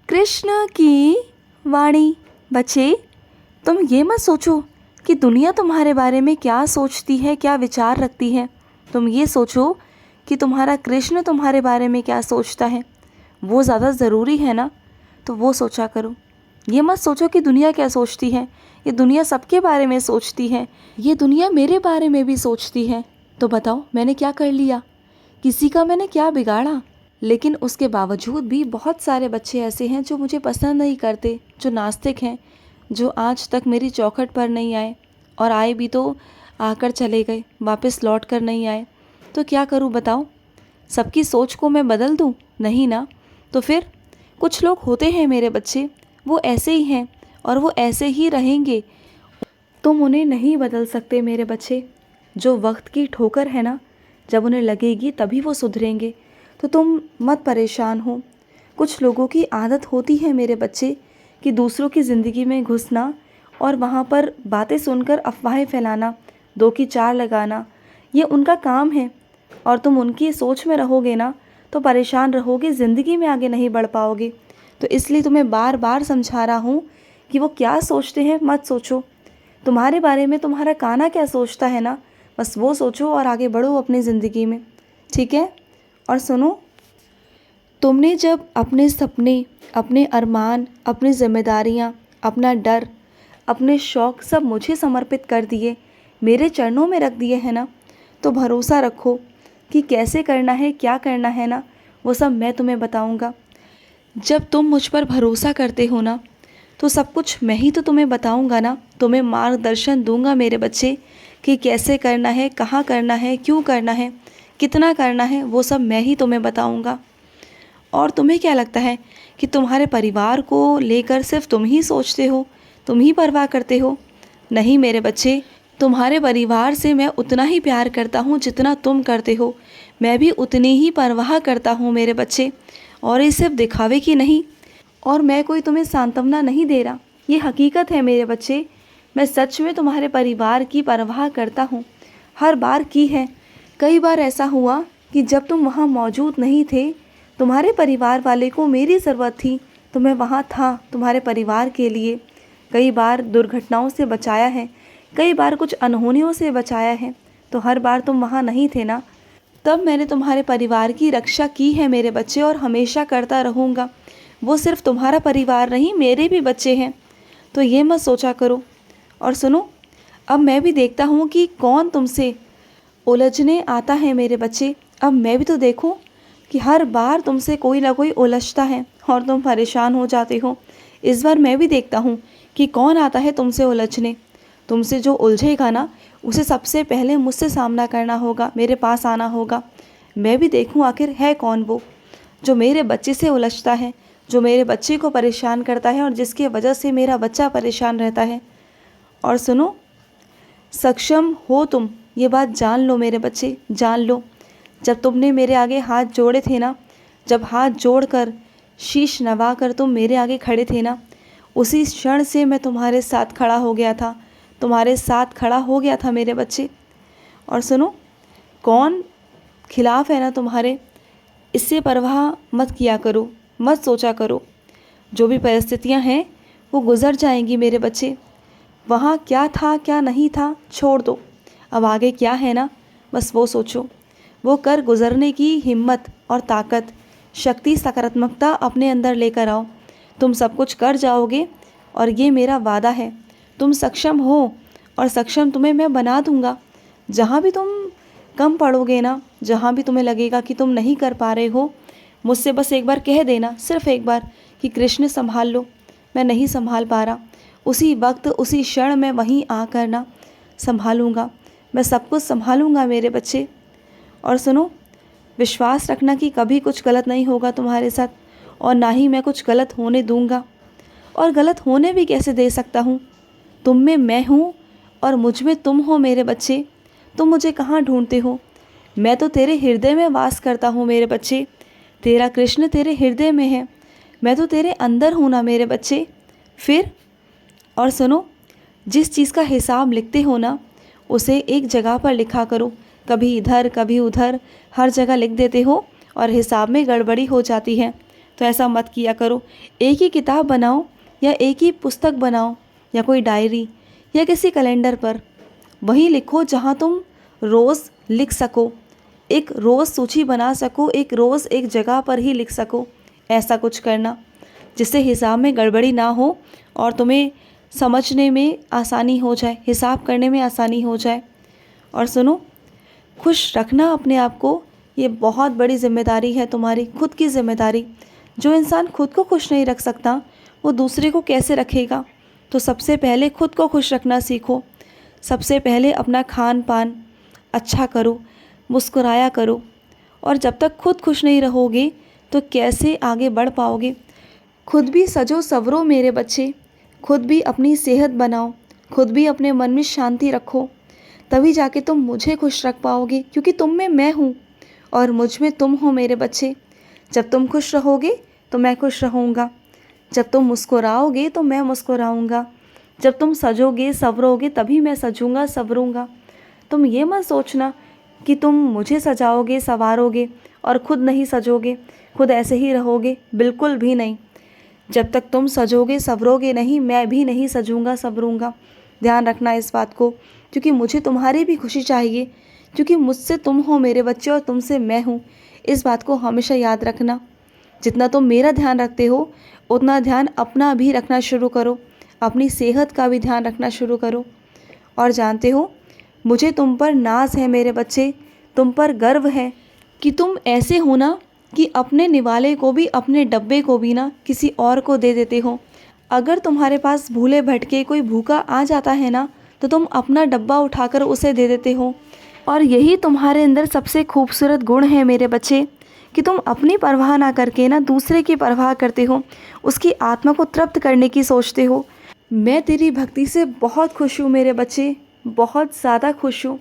कृष्ण की वाणी। बच्चे, तुम ये मत सोचो कि दुनिया तुम्हारे बारे में क्या सोचती है, क्या विचार रखती है। तुम ये सोचो कि तुम्हारा कृष्ण तुम्हारे बारे में क्या सोचता है। वो ज़्यादा ज़रूरी है ना, तो वो सोचा करो। ये मत सोचो कि दुनिया क्या सोचती है। ये दुनिया सबके बारे में सोचती है। ये दुनिया मेरे बारे में भी सोचती है। तो बताओ, मैंने क्या कर लिया? किसी का मैंने क्या बिगाड़ा? लेकिन उसके बावजूद भी बहुत सारे बच्चे ऐसे हैं जो मुझे पसंद नहीं करते, जो नास्तिक हैं, जो आज तक मेरी चौखट पर नहीं आए, और आए भी तो आकर चले गए, वापस लौट कर नहीं आए। तो क्या करूं बताओ? सबकी सोच को मैं बदल दूं? नहीं ना। तो फिर कुछ लोग होते हैं मेरे बच्चे, वो ऐसे ही हैं और वो ऐसे ही रहेंगे। तुम उन्हें नहीं बदल सकते मेरे बच्चे। जो वक्त की ठोकर है ना, जब उन्हें लगेगी तभी वो सुधरेंगे। तो तुम मत परेशान हो। कुछ लोगों की आदत होती है मेरे बच्चे कि दूसरों की ज़िंदगी में घुसना और वहाँ पर बातें सुनकर अफवाहें फैलाना, दो की चार लगाना, ये उनका काम है। और तुम उनकी सोच में रहोगे ना तो परेशान रहोगे, ज़िंदगी में आगे नहीं बढ़ पाओगे। तो इसलिए तुम्हें बार बार समझा रहा हूँ कि वो क्या सोचते हैं मत सोचो। तुम्हारे बारे में तुम्हारा कान्हा क्या सोचता है ना, बस वो सोचो और आगे बढ़ो अपनी ज़िंदगी में, ठीक है? और सुनो, तुमने जब अपने सपने, अपने अरमान, अपनी जिम्मेदारियाँ, अपना डर, अपने शौक़ सब मुझे समर्पित कर दिए, मेरे चरणों में रख दिए हैं ना, तो भरोसा रखो कि कैसे करना है, क्या करना है ना, वो सब मैं तुम्हें बताऊँगा। जब तुम मुझ पर भरोसा करते हो ना, तो सब कुछ मैं ही तो तुम्हें बताऊँगा ना, तुम्हें मार्गदर्शन दूँगा मेरे बच्चे कि कैसे करना है, कहाँ करना है, क्यों करना है, कितना करना है, वो सब मैं ही तुम्हें बताऊँगा। और तुम्हें क्या लगता है कि तुम्हारे परिवार को लेकर सिर्फ तुम ही सोचते हो, तुम ही परवाह करते हो? नहीं मेरे बच्चे, तुम्हारे परिवार से मैं उतना ही प्यार करता हूँ जितना तुम करते हो। मैं भी उतनी ही परवाह करता हूँ मेरे बच्चे, और ये सिर्फ दिखावे की नहीं। और मैं कोई तुम्हें सांत्वना नहीं दे रहा, ये हकीकत है मेरे बच्चे। मैं सच में तुम्हारे परिवार की परवाह करता हूँ, हर बार की है। कई बार ऐसा हुआ कि जब तुम वहाँ मौजूद नहीं थे, तुम्हारे परिवार वाले को मेरी ज़रूरत थी, तो मैं वहाँ था तुम्हारे परिवार के लिए। कई बार दुर्घटनाओं से बचाया है, कई बार कुछ अनहोनियों से बचाया है, तो हर बार तुम वहाँ नहीं थे ना, तब मैंने तुम्हारे परिवार की रक्षा की है मेरे बच्चे, और हमेशा करता रहूँगा। वो सिर्फ तुम्हारा परिवार नहीं, मेरे भी बच्चे हैं, तो ये मत सोचा करो। और सुनो, अब मैं भी देखता हूँ कि कौन तुमसे उलझने आता है मेरे बच्चे। अब मैं भी तो देखूँ कि हर बार तुमसे कोई ना कोई उलझता है और तुम परेशान हो जाते हो। इस बार मैं भी देखता हूँ कि कौन आता है तुमसे उलझने। तुमसे जो उलझेगा ना, उसे सबसे पहले मुझसे सामना करना होगा, मेरे पास आना होगा। मैं भी देखूँ आखिर है कौन वो जो मेरे बच्चे से उलझता है, जो मेरे बच्चे को परेशान करता है और जिसकी वजह से मेरा बच्चा परेशान रहता है। और सुनो, सक्षम हो तुम, ये बात जान लो मेरे बच्चे, जान लो। जब तुमने मेरे आगे हाथ जोड़े थे ना, जब हाथ जोड़कर शीश नवाकर तुम मेरे आगे खड़े थे ना, उसी क्षण से मैं तुम्हारे साथ खड़ा हो गया था, तुम्हारे साथ खड़ा हो गया था मेरे बच्चे। और सुनो, कौन खिलाफ है ना तुम्हारे, इससे परवाह मत किया करो, मत सोचा करो। जो भी परिस्थितियां हैं वो गुज़र जाएंगी मेरे बच्चे। वहाँ क्या था क्या नहीं था छोड़ दो, अब आगे क्या है ना, बस वो सोचो। वो कर गुज़रने की हिम्मत और ताकत, शक्ति, सकारात्मकता अपने अंदर लेकर आओ। तुम सब कुछ कर जाओगे, और ये मेरा वादा है। तुम सक्षम हो, और सक्षम तुम्हें मैं बना दूँगा। जहाँ भी तुम कम पड़ोगे ना, जहाँ भी तुम्हें लगेगा कि तुम नहीं कर पा रहे हो, मुझसे बस एक बार कह देना, सिर्फ एक बार, कि कृष्ण संभाल लो, मैं नहीं संभाल पा रहा। उसी वक्त, उसी क्षण मैं वहीं आकर ना संभालूँगा, मैं सब कुछ संभालूँगा मेरे बच्चे। और सुनो, विश्वास रखना कि कभी कुछ गलत नहीं होगा तुम्हारे साथ, और ना ही मैं कुछ गलत होने दूंगा। और गलत होने भी कैसे दे सकता हूँ? तुम में मैं हूँ और मुझ में तुम हो मेरे बच्चे। तुम मुझे कहाँ ढूंढते हो? मैं तो तेरे हृदय में वास करता हूँ मेरे बच्चे। तेरा कृष्ण तेरे हृदय में है, मैं तो तेरे अंदर हूँ ना मेरे बच्चे। फिर और सुनो, जिस चीज़ का हिसाब लिखते हो ना, उसे एक जगह पर लिखा करो। कभी इधर कभी उधर, हर जगह लिख देते हो और हिसाब में गड़बड़ी हो जाती है। तो ऐसा मत किया करो। एक ही किताब बनाओ या एक ही पुस्तक बनाओ या कोई डायरी या किसी कैलेंडर पर वहीं लिखो जहाँ तुम रोज़ लिख सको, एक रोज़ सूची बना सको, एक रोज़ एक जगह पर ही लिख सको। ऐसा कुछ करना जिससे हिसाब में गड़बड़ी ना हो और तुम्हें समझने में आसानी हो जाए, हिसाब करने में आसानी हो जाए। और सुनो, खुश रखना अपने आप को, ये बहुत बड़ी जिम्मेदारी है तुम्हारी, खुद की जिम्मेदारी। जो इंसान खुद को खुश नहीं रख सकता वो दूसरे को कैसे रखेगा। तो सबसे पहले खुद को खुश रखना सीखो। सबसे पहले अपना खान पान अच्छा करो, मुस्कुराया करो। और जब तक खुद खुश नहीं रहोगे तो कैसे आगे बढ़ पाओगे। खुद भी सजो सवरो मेरे बच्चे, खुद भी अपनी सेहत बनाओ, खुद भी अपने मन में शांति रखो, तभी जाके तुम मुझे खुश रख पाओगे, क्योंकि तुम में मैं हूँ और मुझ में तुम हो मेरे बच्चे। जब तुम खुश रहोगे तो मैं खुश रहूँगा, जब तुम मुस्कुराओगे तो मैं मुस्कुराऊँगा, जब तुम सजोगे सवरोगे तभी मैं सजूँगा सवरूँगा। तुम ये मत सोचना कि तुम मुझे सजाओगे संवारोगे और खुद नहीं सजोगे, खुद ऐसे ही रहोगे, बिल्कुल भी नहीं। जब तक तुम सजोगे संवरोगे नहीं, मैं भी नहीं सजूँगा संवरूँगा। ध्यान रखना इस बात को, क्योंकि मुझे तुम्हारी भी खुशी चाहिए, क्योंकि मुझसे तुम हो मेरे बच्चे और तुमसे मैं हूँ। इस बात को हमेशा याद रखना। जितना तुम मेरा ध्यान रखते हो उतना ध्यान अपना भी रखना शुरू करो, अपनी सेहत का भी ध्यान रखना शुरू करो। और जानते हो, मुझे तुम पर नाज है मेरे बच्चे, तुम पर गर्व है कि तुम ऐसे हो ना कि अपने निवाले को भी, अपने डब्बे को भी ना किसी और को दे देते हो। अगर तुम्हारे पास भूले भटके कोई भूखा आ जाता है ना तो तुम अपना डब्बा उठाकर उसे दे देते हो। और यही तुम्हारे अंदर सबसे खूबसूरत गुण है मेरे बच्चे, कि तुम अपनी परवाह ना करके ना दूसरे की परवाह करते हो, उसकी आत्मा को तृप्त करने की सोचते हो। मैं तेरी भक्ति से बहुत खुश हूँ मेरे बच्चे, बहुत ज़्यादा खुश हूँ।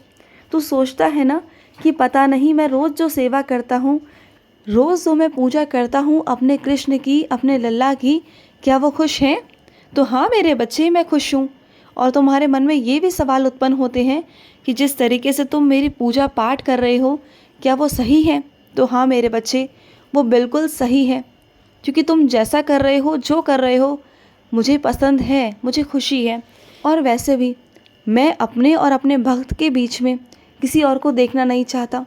तू सोचता है ना कि पता नहीं मैं रोज़ जो सेवा करता हूँ, रोज़ जो मैं पूजा करता हूँ अपने कृष्ण की, अपने लल्ला की, क्या वो खुश हैं? तो हाँ मेरे बच्चे, मैं खुश हूँ। और तुम्हारे मन में ये भी सवाल उत्पन्न होते हैं कि जिस तरीके से तुम मेरी पूजा पाठ कर रहे हो क्या वो सही है? तो हाँ मेरे बच्चे, वो बिल्कुल सही है, क्योंकि तुम जैसा कर रहे हो, जो कर रहे हो, मुझे पसंद है, मुझे खुशी है। और वैसे भी मैं अपने और अपने भक्त के बीच में किसी और को देखना नहीं चाहता।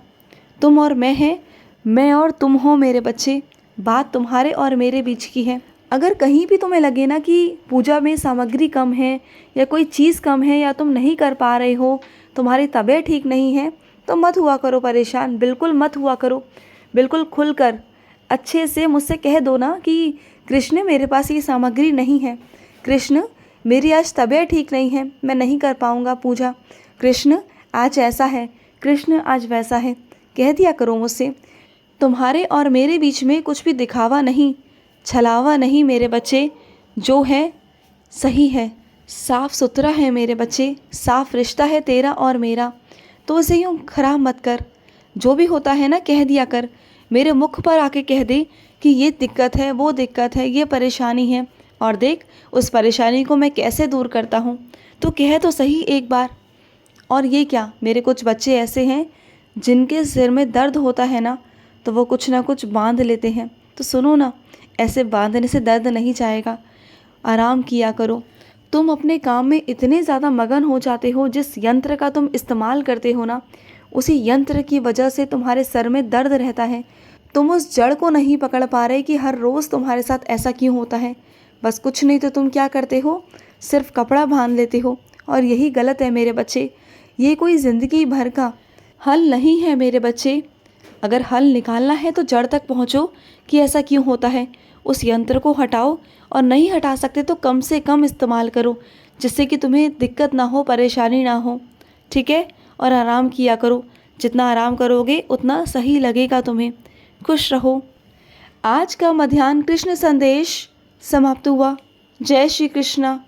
तुम और मैं हैं, मैं और तुम हो मेरे बच्चे, बात तुम्हारे और मेरे बीच की है। अगर कहीं भी तुम्हें लगे ना कि पूजा में सामग्री कम है या कोई चीज़ कम है या तुम नहीं कर पा रहे हो, तुम्हारी तबीयत ठीक नहीं है, तो मत हुआ करो परेशान, बिल्कुल मत हुआ करो। बिल्कुल खुलकर अच्छे से मुझसे कह दो ना कि कृष्ण मेरे पास ये सामग्री नहीं है, कृष्ण मेरी आज तबीयत ठीक नहीं है, मैं नहीं कर पाऊँगा पूजा, कृष्ण आज ऐसा है, कृष्ण आज वैसा है, कह दिया करो मुझसे। तुम्हारे और मेरे बीच में कुछ भी दिखावा नहीं, छलावा नहीं मेरे बच्चे, जो है सही है, साफ़ सुथरा है मेरे बच्चे, साफ़ रिश्ता है तेरा और मेरा। तो उसे यूँ खराब मत कर, जो भी होता है ना कह दिया कर, मेरे मुख पर आके कह दे कि ये दिक्कत है, वो दिक्कत है, ये परेशानी है, और देख उस परेशानी को मैं कैसे दूर करता हूँ। तो कह तो सही एक बार। और ये क्या, मेरे कुछ बच्चे ऐसे हैं जिनके सिर में दर्द होता है ना तो वो कुछ ना कुछ बांध लेते हैं। तो सुनो ना, ऐसे बांधने से दर्द नहीं जाएगा, आराम किया करो। तुम अपने काम में इतने ज़्यादा मगन हो जाते हो, जिस यंत्र का तुम इस्तेमाल करते हो ना, उसी यंत्र की वजह से तुम्हारे सर में दर्द रहता है। तुम उस जड़ को नहीं पकड़ पा रहे कि हर रोज़ तुम्हारे साथ ऐसा क्यों होता है। बस कुछ नहीं तो तुम क्या करते हो, सिर्फ कपड़ा बांध लेते हो, और यही गलत है मेरे बच्चे। ये कोई ज़िंदगी भर का हल नहीं है मेरे बच्चे। अगर हल निकालना है तो जड़ तक पहुँचो कि ऐसा क्यों होता है, उस यंत्र को हटाओ, और नहीं हटा सकते तो कम से कम इस्तेमाल करो, जिससे कि तुम्हें दिक्कत ना हो, परेशानी ना हो, ठीक है। और आराम किया करो, जितना आराम करोगे उतना सही लगेगा तुम्हें। खुश रहो। आज का मध्याह्न कृष्ण संदेश समाप्त हुआ। जय श्री कृष्णा।